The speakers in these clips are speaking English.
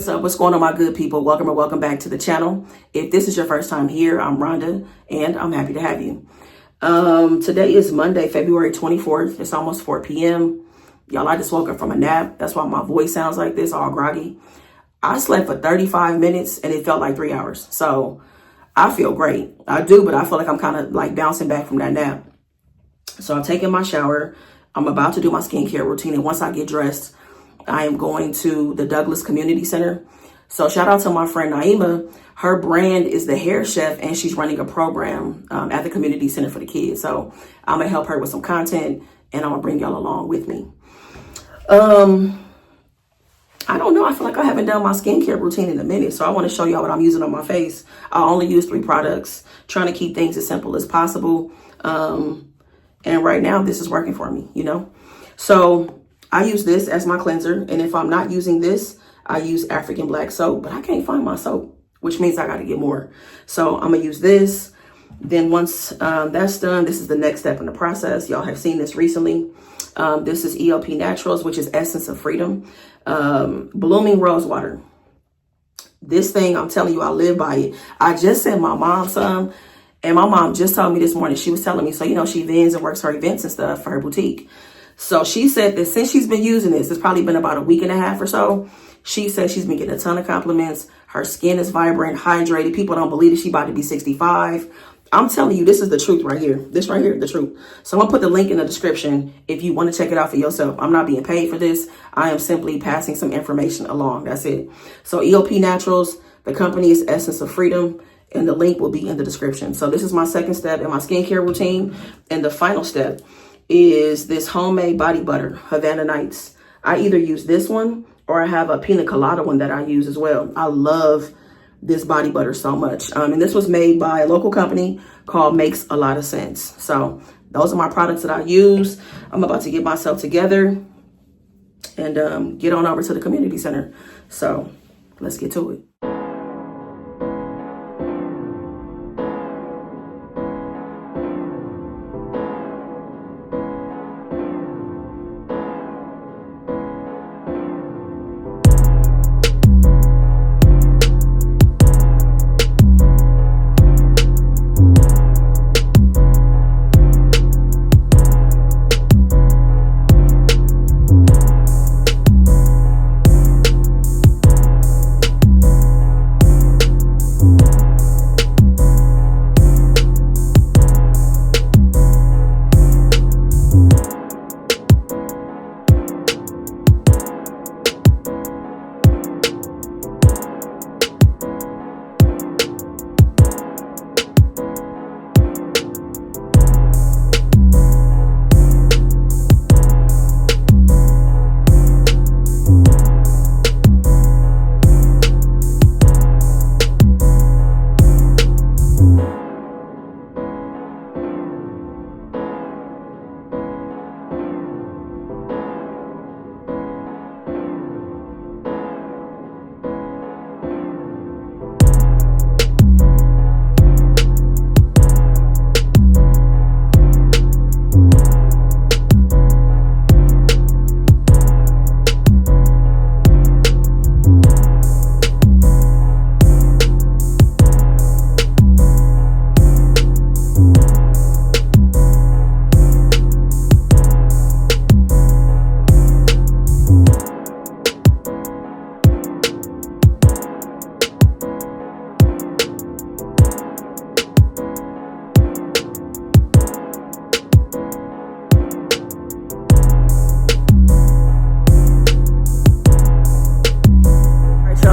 What's up? What's going on, my good people? Welcome or welcome back to the channel. If this is your first time here, I'm Rhonda, and I'm happy to have you. Today is Monday, February 24th. It's almost 4 p.m. Y'all, I just woke up from a nap. That's why my voice sounds like this, all groggy. I slept for 35 minutes, and it felt like 3 hours. So I feel great. I do, but I feel like I'm kind of like bouncing back from that nap. So I'm taking my shower. I'm about to do my skincare routine, and once I get dressed, I am going to the Douglas Community Center. So shout out to my friend Naima. Her brand is the Hair Chef, and she's running a program at the Community Center for the kids. So I'm going to help her with some content, and I'm going to bring y'all along with me. I don't know. I feel like I haven't done my skincare routine in a minute. So I want to show y'all what I'm using on my face. I only use 3 products, trying to keep things as simple as possible. And right now, this is working for me, you know. So I use this as my cleanser, and if I'm not using this, I use African black soap, but I can't find my soap, which means I got to get more. So I'm gonna use this. Then once that's done, this is the next step in the process. Y'all have seen this recently. This is ELP Naturals, which is Essence of Freedom, blooming rosewater. This thing, I'm telling you, I live by it. I just sent my mom some, and my mom just told me this morning. She was telling me, so you know, she vends and works her events and stuff for her boutique. So she said that since she's been using this, it's probably been about a week and a half or so. She said she's been getting a ton of compliments. Her skin is vibrant, hydrated. People don't believe that she's about to be 65. I'm telling you, this is the truth right here. This right here, the truth. So I'm going to put the link in the description if you want to check it out for yourself. I'm not being paid for this. I am simply passing some information along. That's it. So ELP Naturals, the company is Essence of Freedom, and the link will be in the description. So this is my second step in my skincare routine. And the final step is this homemade body butter, Havana Nights. I either use this one or I have a pina colada one that I use as well. I love this body butter so much. And this was made by a local company called Makes a Lot of Sense. So those are my products that I use. I'm about to get myself together and get on over to the community center. So let's get to it.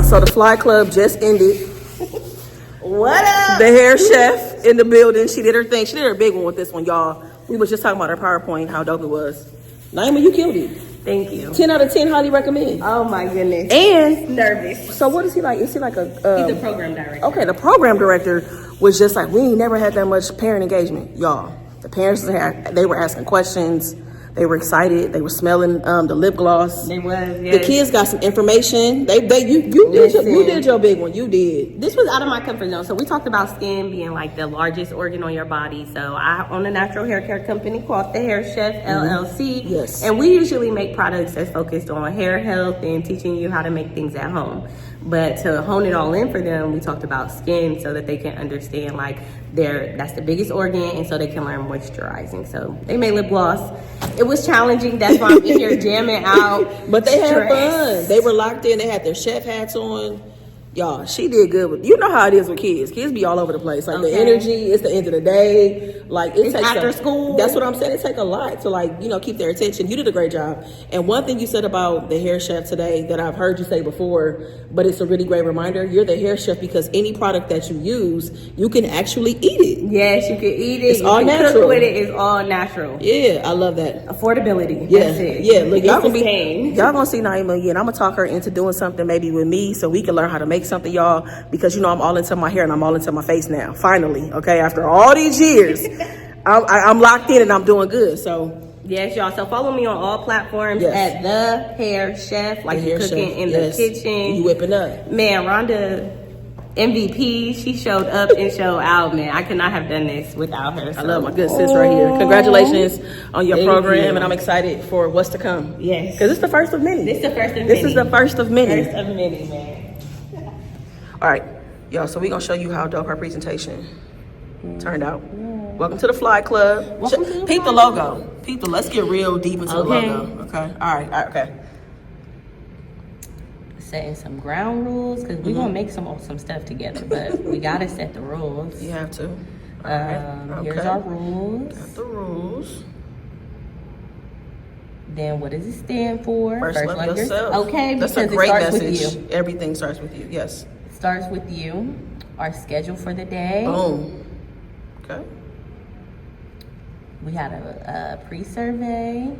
So the Fly Club just ended. What up? The Hair Chef in the building. She did her thing. She did her big one with this one, y'all. We was just talking about her PowerPoint, how dope it was. Naima, you killed it. Thank you. 10 out of 10, highly recommend. Oh my goodness. And nervous. So what is he like? Is he like a... He's the program director. Okay, the program director was just like, we ain't never had that much parent engagement. Y'all, the parents, they were asking questions. They were excited. They were smelling the lip gloss. They was, yes. The kids got some information. You did your big one. You did. This was out of my comfort zone. So we talked about skin being like the largest organ on your body. So I own a natural hair care company called The Hair Chef LLC. Yes. And we usually make products that's focused on hair health and teaching you how to make things at home. But to hone it all in for them, we talked about skin so that they can understand like that's the biggest organ, and so they can learn moisturizing. So they made lip gloss. It was challenging. That's why I'm in here jamming out. But they had fun. They were locked in. They had their chef hats on. Y'all, she did good with, you know how it is with kids. Kids be all over the place. Like the energy, it's the end of the day. Like it takes after school. That's what I'm saying. It takes a lot to like, you know, keep their attention. You did a great job. And one thing you said about the hair chef today that I've heard you say before, but it's a really great reminder. You're the hair chef because any product that you use, you can actually eat it. Yes, you can eat it. It's all natural. Cook with it. It's all natural. Yeah, I love that. Affordability. Yeah, that's it. Yeah. Look, y'all gonna see Naima again. I'm gonna talk her into doing something maybe with me so we can learn how to make something, y'all, because you know I'm all into my hair and I'm all into my face now. Finally, okay, after all these years, I'm locked in and I'm doing good. So yes, y'all. So follow me on all platforms at The Hair Chef. Like you're cooking in the kitchen, you whipping up. Man, Rhonda, MVP. She showed up and showed out. Man, I could not have done this without her. So. I love my good sis right here. Congratulations on your program, and I'm excited for what's to come. Yes, because it's the first of many. This is the first of many. This is the first of many. First of many, man. All right, y'all, so we're going to show you how dope our presentation turned out. Welcome to the Fly Club. Peep the logo. Let's get real deep into the logo. Okay, all right, okay. Setting some ground rules, because we're going to make some stuff together, but we got to set the rules. You have to. All right. Here's our rules. Got the rules. Then what does it stand for? First love yourself. Okay, that's because a great it starts message. with you. Everything starts with you. Yes. Starts with you. Our schedule for the day. Boom. Okay. We had a pre-survey.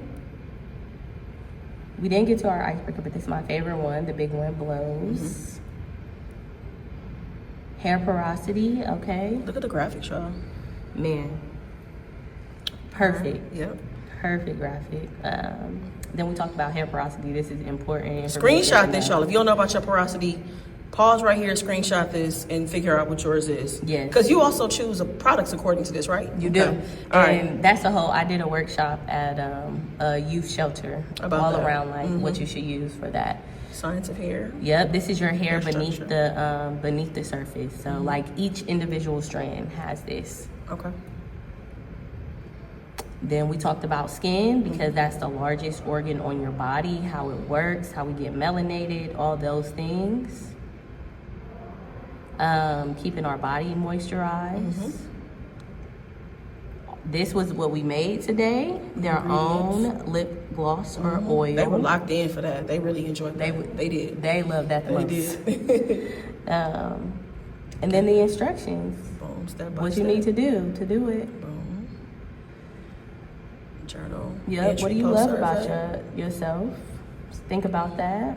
We didn't get to our icebreaker, but this is my favorite one. The big one blows. Hair porosity. Okay. Look at the graphics, y'all. Man. Perfect. Yep. Perfect graphic. Then we talked about hair porosity. This is important. Screenshot this, y'all. If you don't know about your porosity, pause right here, screenshot this, and figure out what yours is. Yes. Because you also choose the products according to this, right? You do. Okay. All right. That's the whole, I did a workshop at a youth shelter about all that. Around like what you should use for that. Science of hair. Yep, this is your hair beneath the surface. So like each individual strand has this. Okay. Then we talked about skin, because that's the largest organ on your body, how it works, how we get melanated, all those things. Keeping our body moisturized. This was what we made today. Their own lip gloss or oil. They were locked in for that. They really enjoyed that. They did. They loved that the most. They did. And then the instructions. Boom, step by what step. you need to do it. Boom. Journal. Yep. What do you love about yourself? Think about that.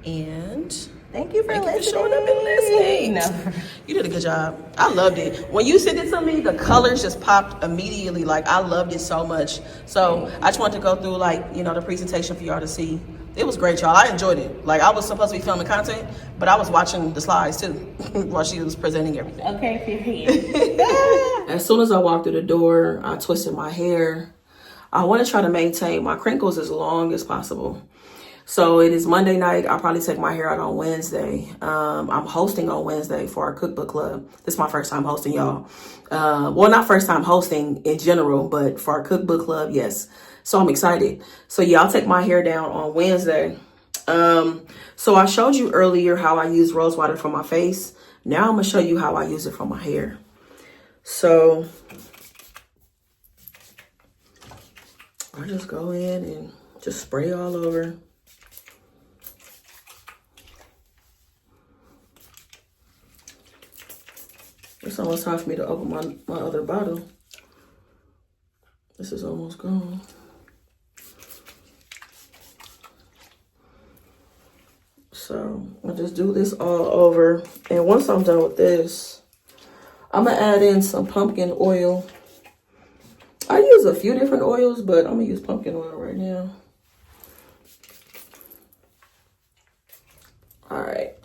And thank you for listening. For showing up and listening. No. You did a good job. I loved it. When you sent it to me, the colors just popped immediately. Like, I loved it so much. So I just wanted to go through, like, you know, the presentation for y'all to see. It was great, y'all. I enjoyed it. Like, I was supposed to be filming content, but I was watching the slides too while she was presenting everything. Okay, period. As soon as I walked through the door, I twisted my hair. I want to try to maintain my crinkles as long as possible. So it is Monday night. I'll probably take my hair out on Wednesday. I'm hosting on Wednesday for our cookbook club. This is my first time hosting, y'all. Well, not first time hosting in general, but for our cookbook club, yes. So I'm excited. So yeah, I'll take my hair down on Wednesday. So I showed you earlier how I use rosewater for my face. Now I'm gonna show you how I use it for my hair. So I just go in and just spray all over. It's almost time for me to open my other bottle. This is almost gone. So I'll just do this all over. And once I'm done with this, I'm gonna add in some pumpkin oil. I use a few different oils, but I'm gonna use pumpkin oil right now. All right.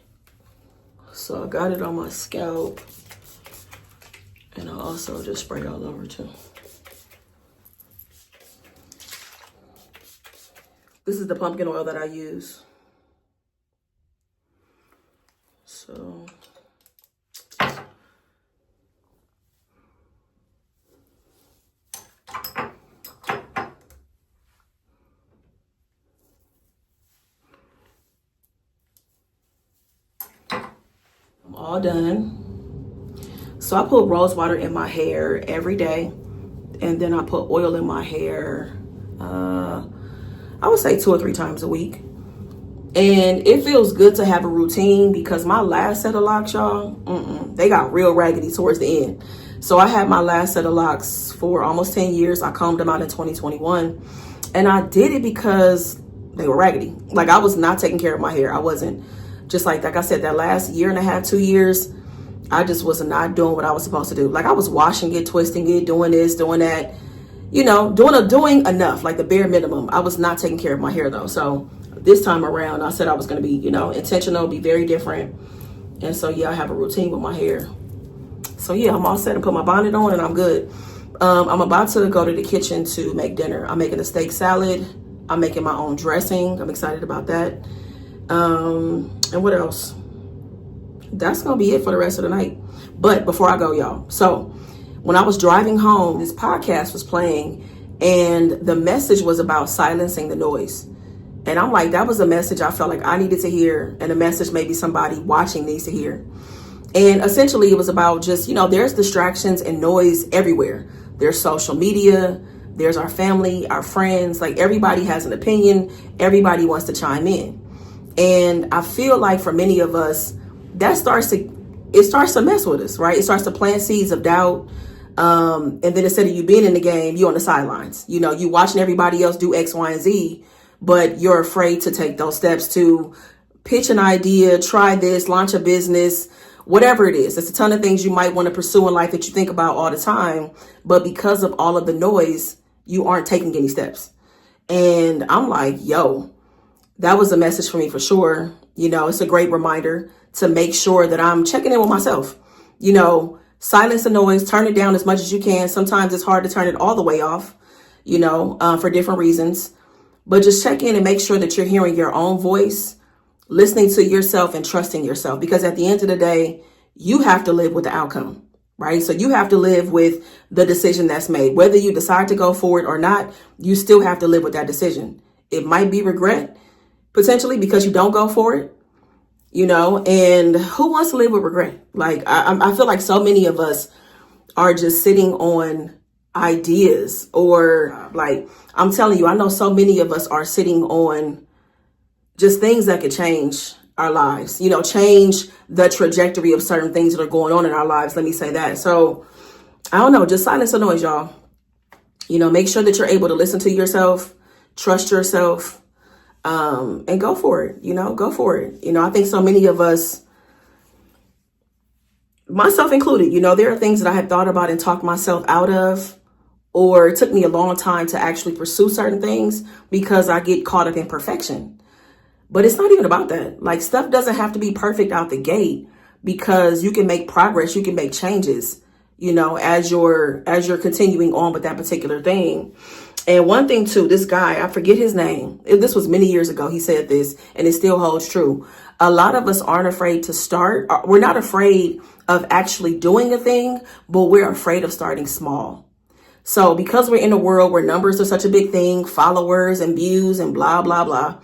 So I got it on my scalp. And I'll also just spray it all over too. This is the pumpkin oil that I use. all done. So I put rose water in my hair every day, and then I put oil in my hair, I would say 2 or 3 times a week. And it feels good to have a routine because my last set of locks, y'all, they got real raggedy towards the end. So I had my last set of locks for almost 10 years. I combed them out in 2021. And I did it because they were raggedy. Like, I was not taking care of my hair. I wasn't. Just like I said, that last year and a half, 2 years, I just was not doing what I was supposed to do. Like, I was washing it, twisting it, doing this, doing that, you know, doing enough, like the bare minimum. I was not taking care of my hair though. So this time around, I said I was going to be, you know, intentional, be very different. And so, yeah, I have a routine with my hair. So, yeah, I'm all set and put my bonnet on and I'm good. I'm about to go to the kitchen to make dinner. I'm making a steak salad. I'm making my own dressing. I'm excited about that. And what else? That's going to be it for the rest of the night. But before I go, y'all, so when I was driving home, this podcast was playing and the message was about silencing the noise. And I'm like, that was a message I felt like I needed to hear, and a message maybe somebody watching needs to hear. And essentially it was about just, you know, there's distractions and noise everywhere. There's social media, there's our family, our friends, like everybody has an opinion, everybody wants to chime in. And I feel like for many of us, that starts to mess with us, right? It starts to plant seeds of doubt. And then instead of you being in the game, you're on the sidelines. You know, you watching everybody else do X, Y, and Z, but you're afraid to take those steps to pitch an idea, try this, launch a business, whatever it is. There's a ton of things you might want to pursue in life that you think about all the time, but because of all of the noise, you aren't taking any steps. And I'm like, yo, that was a message for me for sure. You know, it's a great reminder to make sure that I'm checking in with myself. You know, silence the noise, turn it down as much as you can. Sometimes it's hard to turn it all the way off, you know, for different reasons. But just check in and make sure that you're hearing your own voice, listening to yourself and trusting yourself. Because at the end of the day, you have to live with the outcome, right? So you have to live with the decision that's made. Whether you decide to go forward or not, you still have to live with that decision. It might be regret, potentially, because you don't go for it, you know, and who wants to live with regret? Like, I feel like so many of us are just sitting on ideas, or like, I'm telling you, I know so many of us are sitting on just things that could change our lives, you know, change the trajectory of certain things that are going on in our lives. Let me say that. So I don't know, just silence the noise, y'all. You know, make sure that you're able to listen to yourself, trust yourself, and go for it, you know, go for it. You know, I think so many of us, myself included, you know, there are things that I had thought about and talked myself out of, or it took me a long time to actually pursue certain things because I get caught up in perfection. But it's not even about that. Like, stuff doesn't have to be perfect out the gate, because you can make progress, you can make changes, you know, as you're continuing on with that particular thing. And one thing too, this guy, I forget his name. This was many years ago. He said this, and it still holds true. A lot of us aren't afraid to start. We're not afraid of actually doing a thing, but we're afraid of starting small. So because we're in a world where numbers are such a big thing, followers and views and blah, blah, blah,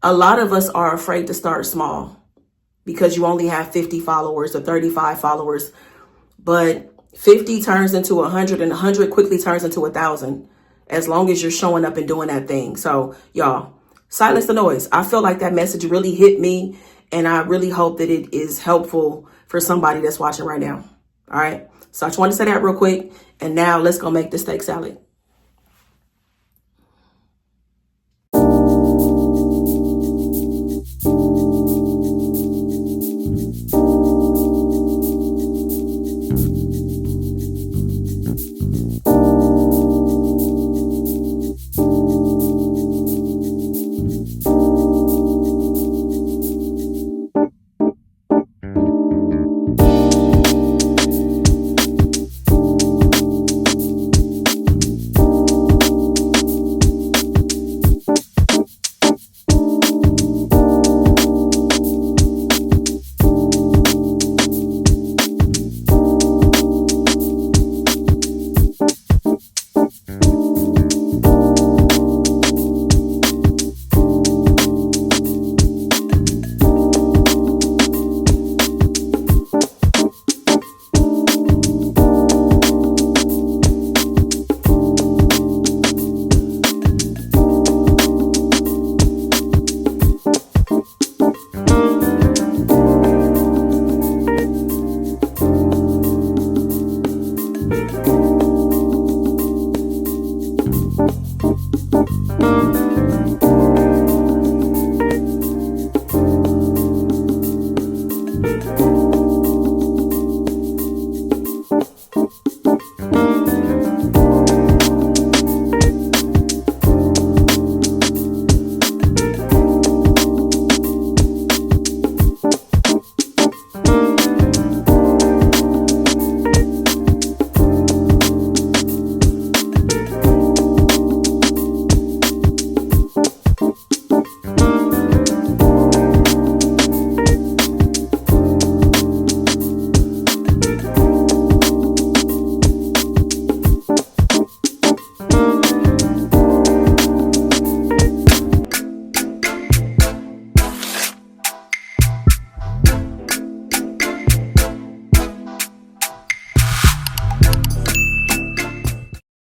a lot of us are afraid to start small because you only have 50 followers or 35 followers, but 50 turns into 100 and 100 quickly turns into 1,000 as long as you're showing up and doing that thing. So y'all, silence the noise. I feel like that message really hit me, and I really hope that it is helpful for somebody that's watching right now. All right. So I just want to say that real quick. And now let's go make the steak salad.